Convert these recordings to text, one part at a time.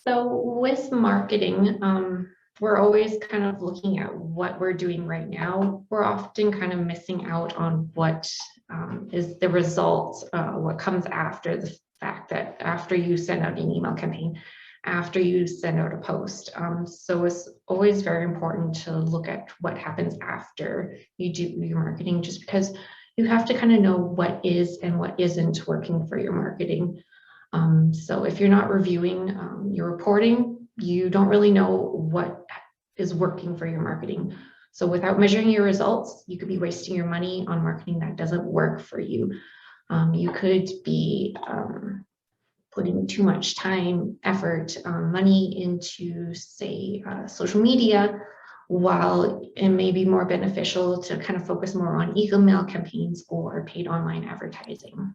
So with marketing, we're always kind of looking at what we're doing right now. We're often kind of missing out on what is the results, what comes after the fact, that after you send out an email campaign, after you send out a post. So it's always very important to look at what happens after you do your marketing, just because you have to kind of know what is and what isn't working for your marketing. So if you're not reviewing your reporting, you don't really know what is working for your marketing. So without measuring your results, you could be wasting your money on marketing that doesn't work for you. You could be putting too much time, effort, money into, say, social media, while it may be more beneficial to kind of focus more on email campaigns or paid online advertising.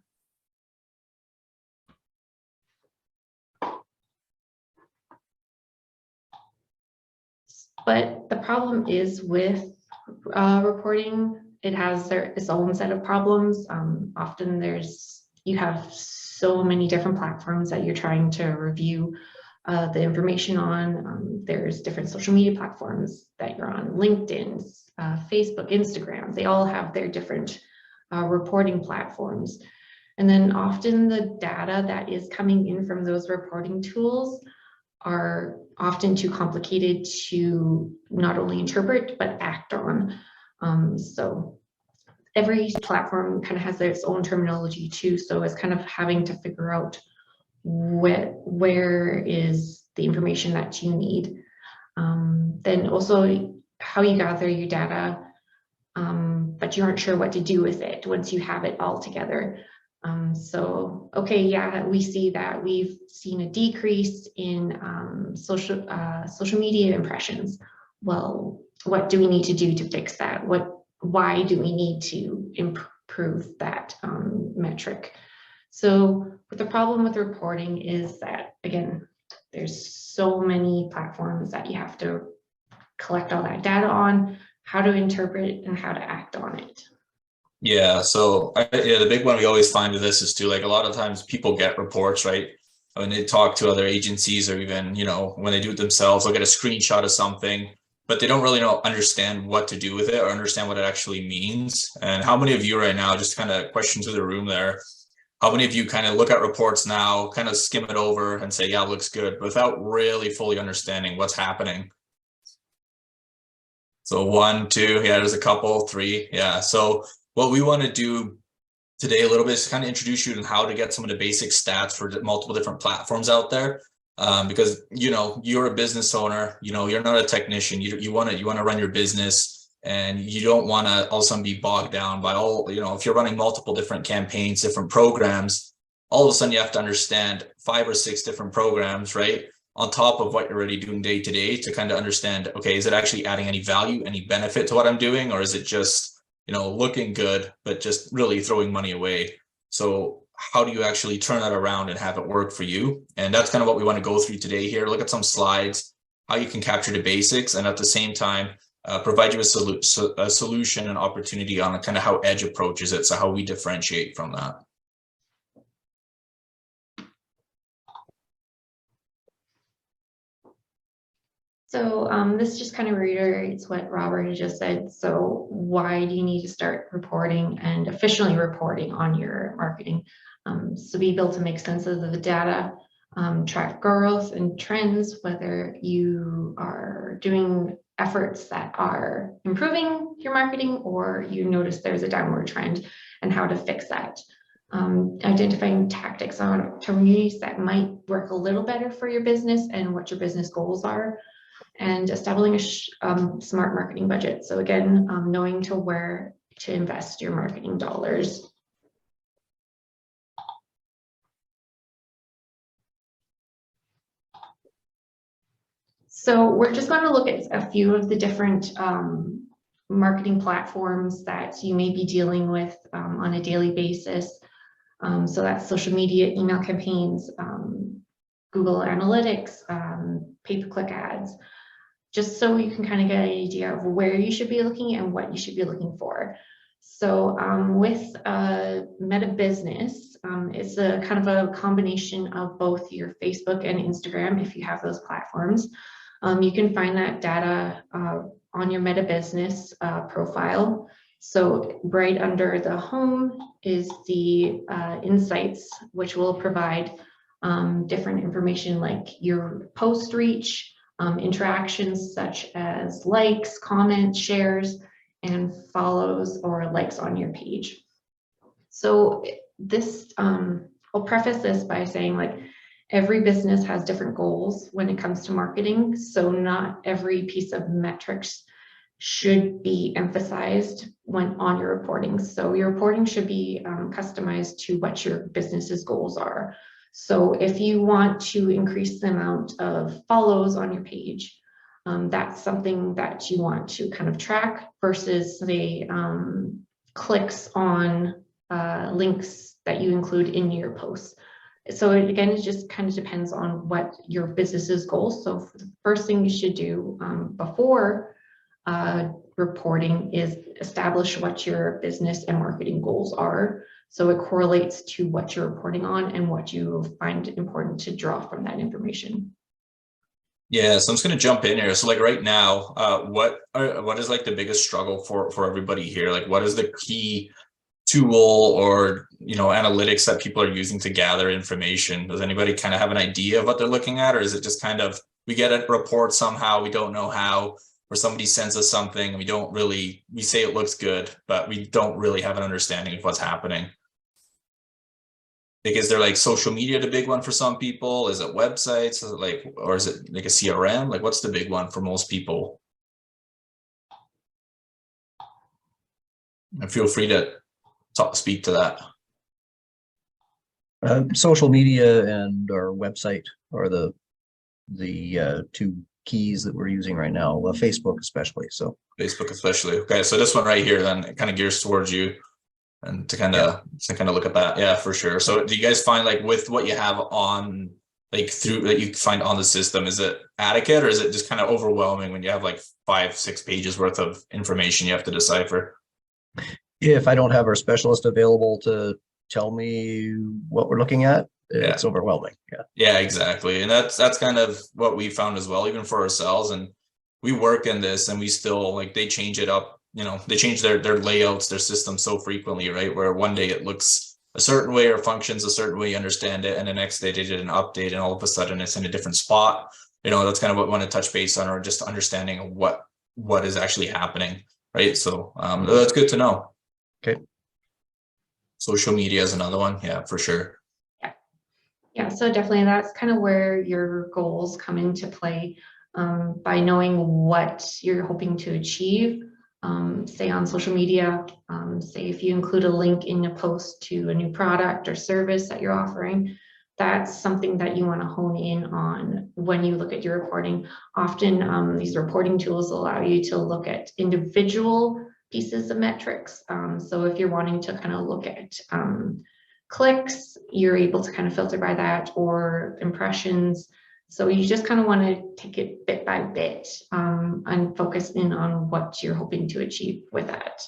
But the problem is with reporting, it has its own set of problems. Often you have so many different platforms that you're trying to review the information on. There's different social media platforms that you're on, LinkedIn, Facebook, Instagram. They all have their different reporting platforms. And then often the data that is coming in from those reporting tools are often too complicated to not only interpret, but act on. So every platform kind of has its own terminology too. So it's kind of having to figure out where is the information that you need. Then also how you gather your data, but you aren't sure what to do with it once you have it all together. So, okay, yeah, we see that we've seen a decrease in social media impressions. Well, what do we need to do to fix that? Why do we need to improve that metric? So the problem with reporting is that, again, there's so many platforms that you have to collect all that data on, how to interpret and how to act on it. Yeah, so the big one we always find with this is too, like a lot of times people get reports, right? When they talk to other agencies, or even, when they do it themselves, they'll get a screenshot of something, but they don't really understand what to do with it or understand what it actually means. And how many of you right now, just kind of question to the room there, how many of you kind of look at reports now, kind of skim it over and say, yeah, it looks good, without really fully understanding what's happening? So 1, 2, yeah, there's a couple, 3, yeah. So what we want to do today a little bit is kind of introduce you to how to get some of the basic stats for multiple different platforms out there. Because, you're a business owner, you're not a technician, you want to run your business, and you don't want to all of a sudden be bogged down by all, if you're running multiple different campaigns, different programs, all of a sudden you have to understand 5 or 6 different programs, right? On top of what you're already doing day to day, to kind of understand, okay, is it actually adding any value, any benefit to what I'm doing? Or is it just, looking good, but just really throwing money away? So how do you actually turn that around and have it work for you? And that's kind of what we want to go through today here. Look at some slides, how you can capture the basics, and at the same time, provide you a solution and opportunity on kind of how Edge approaches it. So how we differentiate from that. So this just kind of reiterates what Robert just said. So why do you need to start reporting and efficiently reporting on your marketing? So be able to make sense of the data, track growth and trends, whether you are doing efforts that are improving your marketing or you notice there's a downward trend, and how to fix that. Identifying tactics on opportunities that might work a little better for your business and what your business goals are. And establishing a smart marketing budget. So again, knowing where to invest your marketing dollars. So we're just going to look at a few of the different marketing platforms that you may be dealing with on a daily basis. So that's social media, email campaigns, Google Analytics, pay-per-click ads, just so you can kind of get an idea of where you should be looking and what you should be looking for. So with Meta Business, it's a kind of a combination of both your Facebook and Instagram, if you have those platforms. You can find that data on your Meta Business profile. So right under the home is the insights, which will provide different information like your post reach, interactions such as likes, comments, shares, and follows or likes on your page. So this, I'll preface this by saying like every business has different goals when it comes to marketing. So not every piece of metrics should be emphasized when on your reporting. So your reporting should be customized to what your business's goals are. So if you want to increase the amount of follows on your page, that's something that you want to kind of track versus the clicks on links that you include in your posts. So again, it just kind of depends on what your business's goals. So the first thing you should do before reporting is establish what your business and marketing goals are. So it correlates to what you're reporting on and what you find important to draw from that information. Yeah, so I'm just going to jump in here. So like right now, what is like the biggest struggle for everybody here? Like what is the key tool or, you know, analytics that people are using to gather information? Does anybody kind of have an idea of what they're looking at? Or is it just kind of, we get a report somehow, we don't know how, or somebody sends us something, we say it looks good, but we don't really have an understanding of what's happening? Like, is there like social media the big one for some people? Is it websites? Is it like, or is it like a CRM? Like what's the big one for most people? And feel free to speak to that. Social media and our website are the two keys that we're using right now. Facebook especially. So Facebook especially. Okay, so this one right here then it kind of gears towards you, and to kind of look at that. Yeah, for sure. So do you guys find like with what you have on like through that you find on the system, is it adequate or is it just kind of overwhelming when you have like 5-6 pages worth of information you have to decipher? If I don't have our specialist available to tell me what we're looking at, it's overwhelming. Yeah, exactly. And that's kind of what we found as well, even for ourselves. And we work in this and we still like, they change it up, you know, they change their layouts, their systems so frequently, right? Where one day it looks a certain way or functions a certain way, you understand it. And the next day they did an update and all of a sudden it's in a different spot. You know, that's kind of what we want to touch base on, or just understanding of what is actually happening. Right. So that's good to know. Okay. Social media is another one. Yeah, for sure. Yeah, so definitely that's kind of where your goals come into play, by knowing what you're hoping to achieve. Say on social media, say if you include a link in a post to a new product or service that you're offering, that's something that you want to hone in on when you look at your reporting. Often these reporting tools allow you to look at individual pieces of metrics. So if you're wanting to kind of look at clicks, you're able to kind of filter by that, or impressions. So you just kind of want to take it bit by bit and focus in on what you're hoping to achieve with that.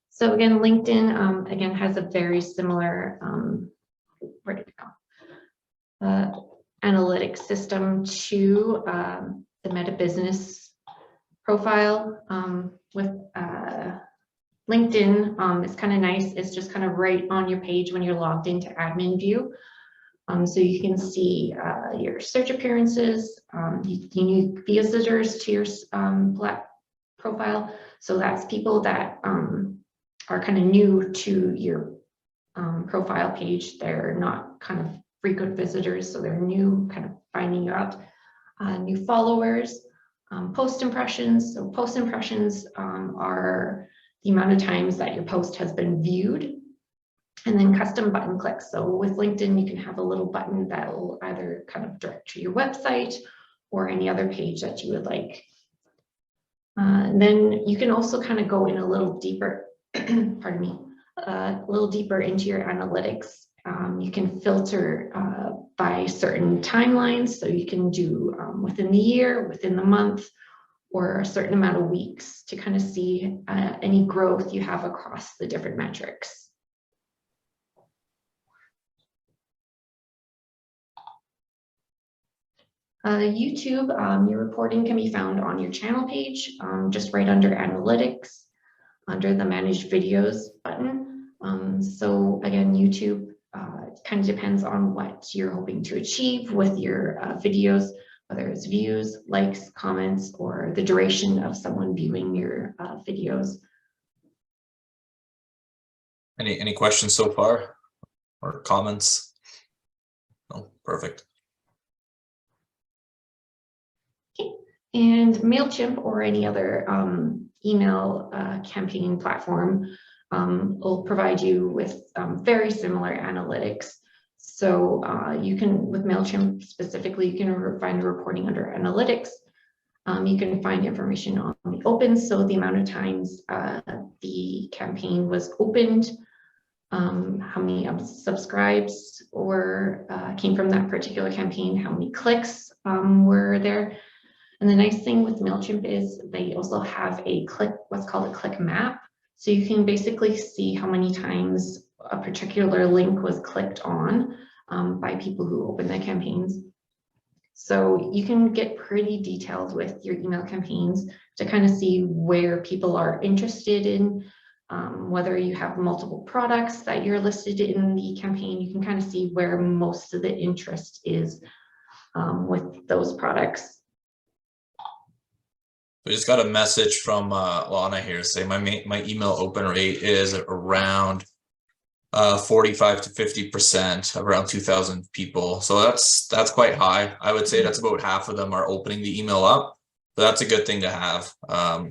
So again, LinkedIn again has a very similar where did it go? Analytics system to the Meta Business profile. With LinkedIn, it's kind of nice. It's just kind of right on your page when you're logged into admin view. So you can see your search appearances, unique visitors to your profile. So that's people that are kind of new to your profile page. They're not kind of frequent visitors, so they're new, kind of finding you out. New followers, post impressions. So post impressions are the amount of times that your post has been viewed. And then custom button clicks. So with LinkedIn, you can have a little button that will either kind of direct to your website or any other page that you would like. And then you can also kind of go in a little deeper, pardon me, a little deeper into your analytics. You can filter by certain timelines. So you can do within the year, within the month, or a certain amount of weeks to kind of see any growth you have across the different metrics. YouTube, your reporting can be found on your channel page, just right under analytics, under the manage videos button. So again, YouTube, it kind of depends on what you're hoping to achieve with your videos, whether it's views, likes, comments, or the duration of someone viewing your videos. Any questions so far or comments? No, perfect. And MailChimp or any other email campaign platform will provide you with very similar analytics. So you can, with MailChimp specifically, you can find the reporting under analytics. You can find information on the opens, so the amount of times the campaign was opened, how many subscribes or came from that particular campaign, how many clicks were there. And the nice thing with MailChimp is they also have a what's called a click map. So you can basically see how many times a particular link was clicked on by people who open their campaigns. So you can get pretty detailed with your email campaigns to kind of see where people are interested in, whether you have multiple products that you're listed in the campaign. You can kind of see where most of the interest is with those products. We just got a message from Lana here saying my email open rate is around 45 to 50%, around 2,000 people. So that's quite high. I would say that's about half of them are opening the email up. So that's a good thing to have.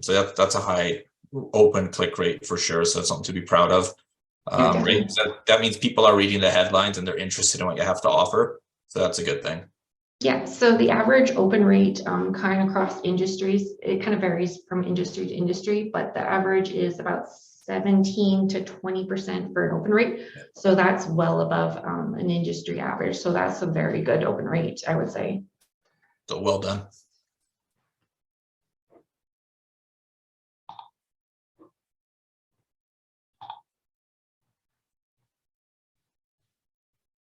So that's a high open click rate for sure. So that's something to be proud of. Right? So that means people are reading the headlines and they're interested in what you have to offer. So that's a good thing. Yeah, so the average open rate kind of across industries, it kind of varies from industry to industry, but the average is about 17 to 20% for an open rate. So that's well above an industry average. So that's a very good open rate, I would say. So well done.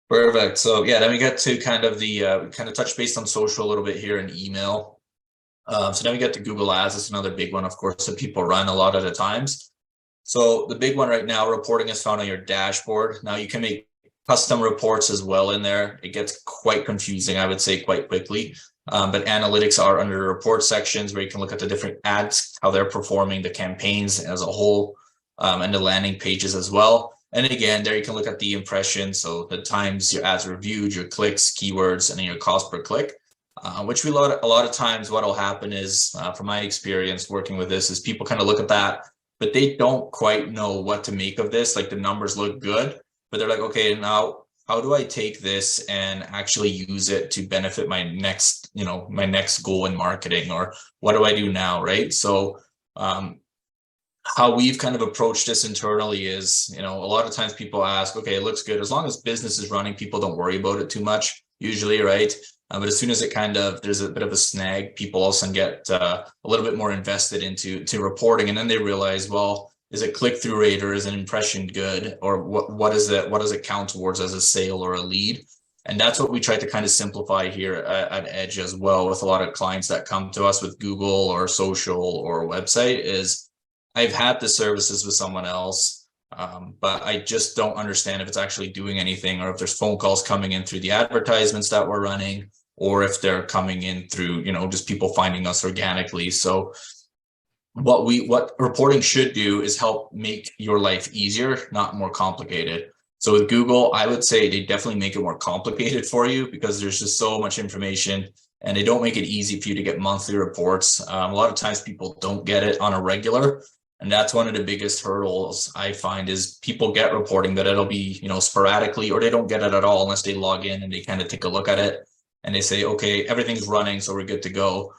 Perfect. So yeah, then we get to kind of the kind of touch base on social a little bit here in email. So then we get to Google Ads. It's another big one, of course, that people run a lot of the times. So the big one right now, reporting is found on your dashboard. Now you can make custom reports as well in there. It gets quite confusing, I would say, quite quickly. But analytics are under the report sections where you can look at the different ads, how they're performing, the campaigns as a whole, and the landing pages as well. And again, there you can look at the impressions, so the times your ads are viewed, your clicks, keywords, and then your cost per click. Which a lot of times what will happen is, from my experience working with this, is people kind of look at that, but they don't quite know what to make of this. Like the numbers look good, but they're like, okay, now how do I take this and actually use it to benefit my next goal in marketing, or what do I do now, right? So how we've kind of approached this internally is, a lot of times people ask, okay, it looks good. As long as business is running, people don't worry about it too much usually, right? But as soon as there's a bit of a snag, people all of a sudden get a little bit more invested into reporting. And then they realize, well, is it click-through rate or is an impression good? Or what does it count towards as a sale or a lead? And that's what we try to kind of simplify here at Edge as well with a lot of clients that come to us with Google or social or website is, I've had the services with someone else, but I just don't understand if it's actually doing anything, or if there's phone calls coming in through the advertisements that we're running, or if they're coming in through, just people finding us organically. So what reporting should do is help make your life easier, not more complicated. So with Google, I would say they definitely make it more complicated for you because there's just so much information, and they don't make it easy for you to get monthly reports. A lot of times people don't get it on a regular. And that's one of the biggest hurdles I find is people get reporting, but it'll be, sporadically, or they don't get it at all unless they log in and they kind of take a look at it and they say, okay, everything's running, so we're good to go.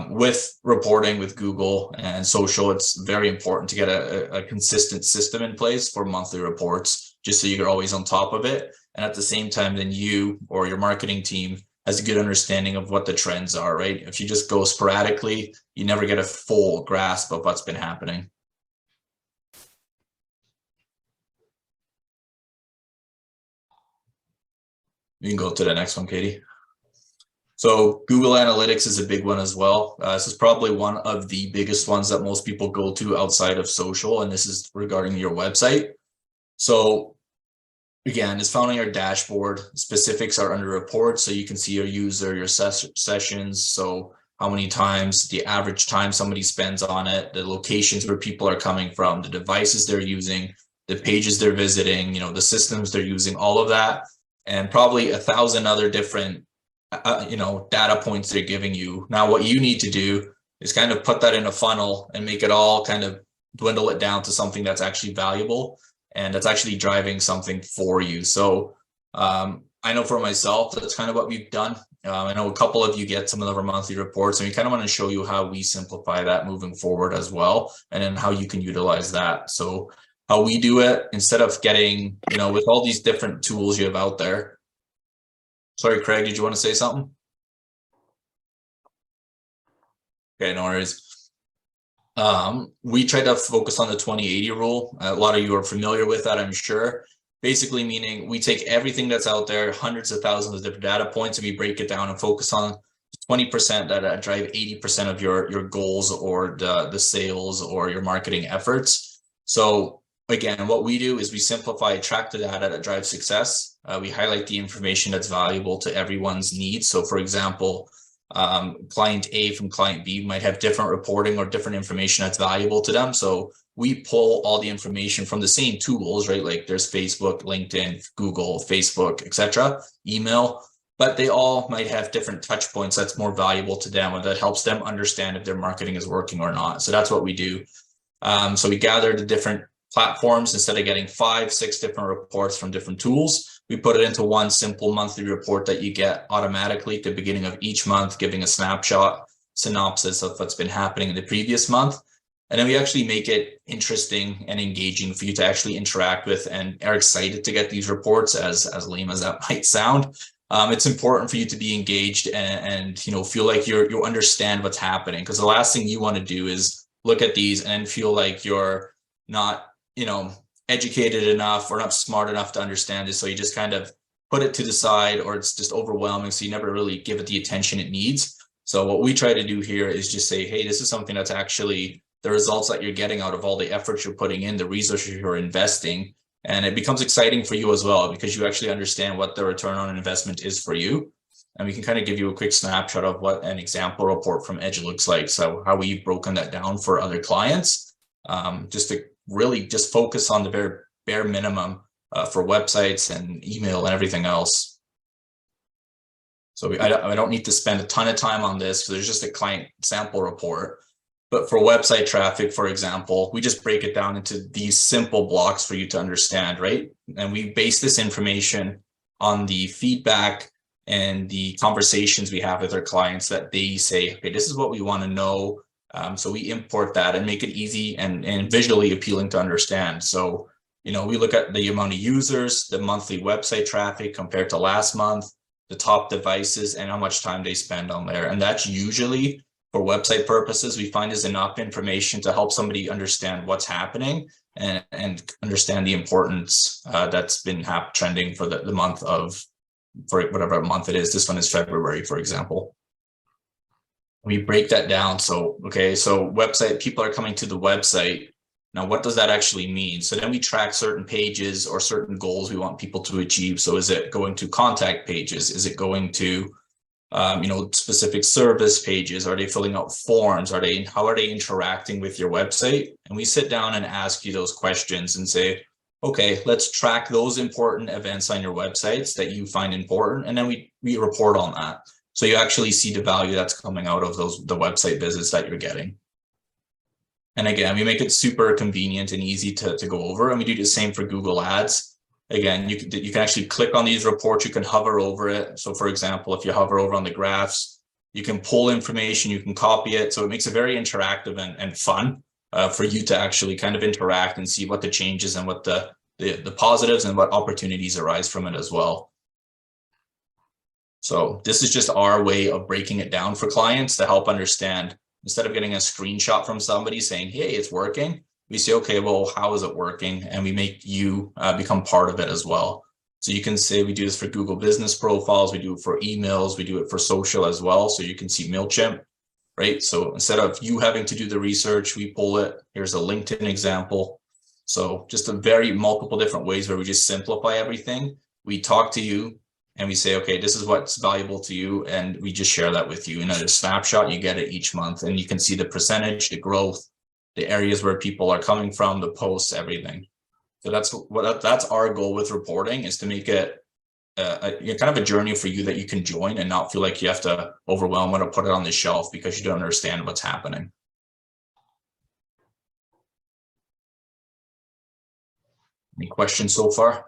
With reporting with Google and social, it's very important to get a consistent system in place for monthly reports, just so you're always on top of it. And at the same time, then you or your marketing team has a good understanding of what the trends are, right? If you just go sporadically, you never get a full grasp of what's been happening. You can go to the next one, Katie. So Google Analytics is a big one as well. This is probably one of the biggest ones that most people go to outside of social, and this is regarding your website. So again, it's found on your dashboard. Specifics are under reports, so you can see your user, your sessions. So how many times, the average time somebody spends on it, the locations where people are coming from, the devices they're using, the pages they're visiting, you know, the systems they're using, all of that, and probably 1,000 other different you know, data points they're giving you. Now, what you need to do is kind of put that in a funnel and make it all kind of dwindle it down to something that's actually valuable and that's actually driving something for you. So I know for myself, that's kind of what we've done. I know a couple of you get some of our monthly reports, and we kind of want to show you how we simplify that moving forward as well, and then how you can utilize that. So how we do it, instead of getting, you know, with all these different tools you have out there. Sorry, Craig, did you want to say something? Okay, no worries. We try to focus on the 20/80 rule. A lot of you are familiar with that, I'm sure. Basically meaning we take everything that's out there, hundreds of thousands of different data points, and we break it down and focus on 20% that drive 80% of your goals or the sales or your marketing efforts. So again, what we do is we simplify, track the data that drives success. We highlight the information that's valuable to everyone's needs. So for example, client A from client B might have different reporting or different information that's valuable to them. So we pull all the information from the same tools, right? Like there's Facebook, LinkedIn, Google, Facebook, etc., email, but they all might have different touch points that's more valuable to them, or that helps them understand if their marketing is working or not. So that's what we do. So we gather the different platforms. Instead of getting 5, 6 different reports from different tools, we put it into one simple monthly report that you get automatically at the beginning of each month, giving a snapshot, synopsis of what's been happening in the previous month. And then we actually make it interesting and engaging for you to actually interact with, and are excited to get these reports, as lame as that might sound. It's important for you to be engaged and you know, feel like you understand what's happening, because the last thing you want to do is look at these and feel like you're not, you know, educated enough or not smart enough to understand it. So you just kind of put it to the side, or it's just overwhelming, so you never really give it the attention it needs. So what we try to do here is just say, hey, this is something that's actually the results that you're getting out of all the efforts you're putting in, the resources you're investing. And it becomes exciting for you as well, because you actually understand what the return on investment is for you. And we can kind of give you a quick snapshot of what an example report from Edge looks like. So how we've broken that down for other clients, just to really just focus on the bare minimum for websites and email and everything else. So I don't need to spend a ton of time on this, because there's just a client sample report. But for website traffic, for example, we just break it down into these simple blocks for you to understand, right? And we base this information on the feedback and the conversations we have with our clients, that they say, okay, this is what we want to know. So we import that and make it easy and visually appealing to understand. So, you know, we look at the amount of users, the monthly website traffic compared to last month, the top devices, and how much time they spend on there. And that's usually, for website purposes, we find is enough information to help somebody understand what's happening and understand the importance that's been trending for the month of, for whatever month it is. This one is February, for example. We break that down. So, okay, so website, people are coming to the website. Now, what does that actually mean? So then we track certain pages or certain goals we want people to achieve. So is it going to contact pages? Is it going to you know, specific service pages? Are they filling out forms? How are they interacting with your website? And we sit down and ask you those questions and say, okay, let's track those important events on your websites that you find important, and then we report on that. So you actually see the value that's coming out of the website visits that you're getting. And again, we make it super convenient and easy to go over, and we do the same for Google Ads. Again, you can actually click on these reports, you can hover over it. So for example, if you hover over on the graphs, you can pull information, you can copy it. So it makes it very interactive and fun for you to actually kind of interact and see what the changes and what the positives and what opportunities arise from it as well. So this is just our way of breaking it down for clients to help understand. Instead of getting a screenshot from somebody saying, hey, it's working, we say, okay, well, how is it working? And we make you become part of it as well. So you can say we do this for Google business profiles, we do it for emails, we do it for social as well. So you can see MailChimp, right? So instead of you having to do the research, we pull it. Here's a LinkedIn example. So just a very multiple different ways where we just simplify everything. We talk to you and we say, okay, this is what's valuable to you. And we just share that with you in a snapshot. You get it each month and you can see the percentage, the growth, the areas where people are coming from, the posts, everything. So that's our goal with reporting, is to make it kind of a journey for you that you can join and not feel like you have to overwhelm it or put it on the shelf because you don't understand what's happening. Any questions so far?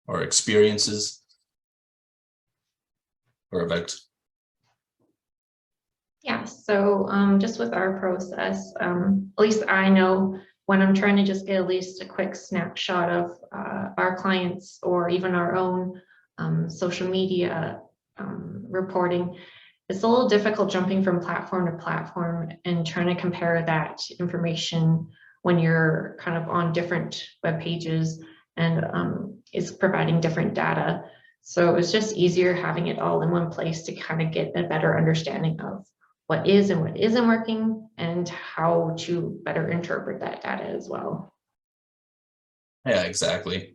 Or experiences? Perfect. Yeah, so just with our process, at least I know when I'm trying to just get at least a quick snapshot of our clients or even our own social media reporting, it's a little difficult jumping from platform to platform and trying to compare that information when you're kind of on different web pages and it's providing different data. So it's just easier having it all in one place to kind of get a better understanding of what is and what isn't working and how to better interpret that data as well. Yeah, exactly.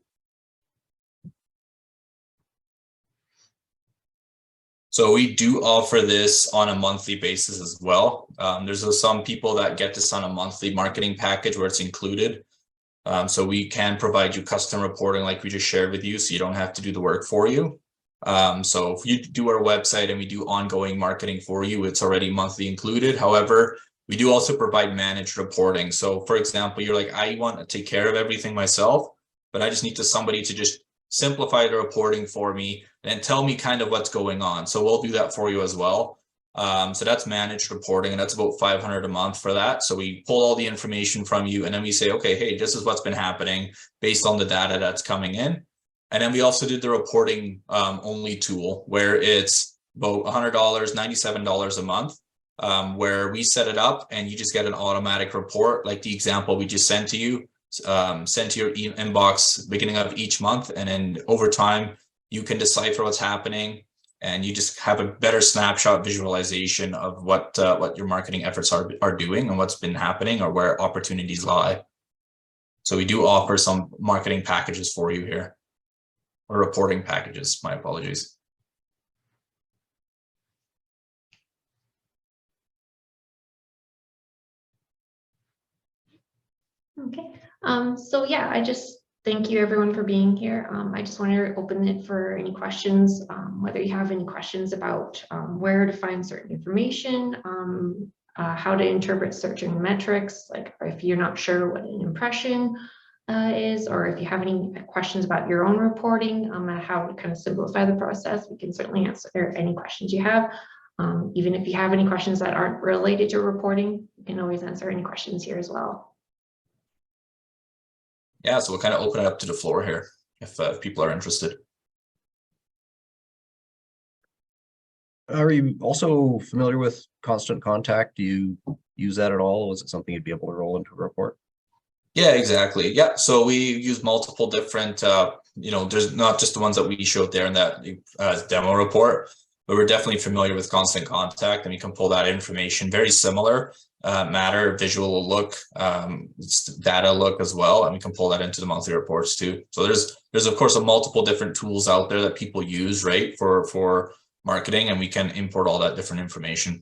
So we do offer this on a monthly basis as well. There's some people that get this on a monthly marketing package where it's included. So we can provide you custom reporting like we just shared with you, so you don't have to do the work for you. So if you do our website and we do ongoing marketing for you, it's already monthly included. However, we do also provide managed reporting. So for example, you're like, I want to take care of everything myself, but I just need somebody to just simplify the reporting for me and tell me kind of what's going on. So we'll do that for you as well. So that's managed reporting, and that's about $500 a month for that. So we pull all the information from you and then we say, okay, hey, this is what's been happening based on the data that's coming in. And then we also did the reporting only tool where it's about $100, $97 a month, where we set it up and you just get an automatic report, like the example we just sent to you, sent to your inbox beginning of each month. And then over time, you can decipher what's happening and you just have a better snapshot visualization of what your marketing efforts are doing and what's been happening or where opportunities lie. So we do offer some marketing packages for you here. Or reporting packages, my apologies. Okay, so yeah, I just thank you everyone for being here. I just want to open it for any questions, whether you have any questions about where to find certain information, how to interpret certain metrics, like if you're not sure what an impression is, or if you have any questions about your own reporting, how to kind of simplify the process, we can certainly answer any questions you have. Even if you have any questions that aren't related to reporting, you can always answer any questions here as well. Yeah, so we'll kind of open it up to the floor here if people are interested. Are you also familiar with Constant Contact? Do you use that at all? Was it something you'd be able to roll into a report? Yeah, exactly. Yeah, so we use multiple different, there's not just the ones that we showed there in that demo report, but we're definitely familiar with Constant Contact and we can pull that information. Very similar matter, visual look, data look as well, and we can pull that into the monthly reports too. So there's of course a multiple different tools out there that people use, right, for marketing, and we can import all that different information.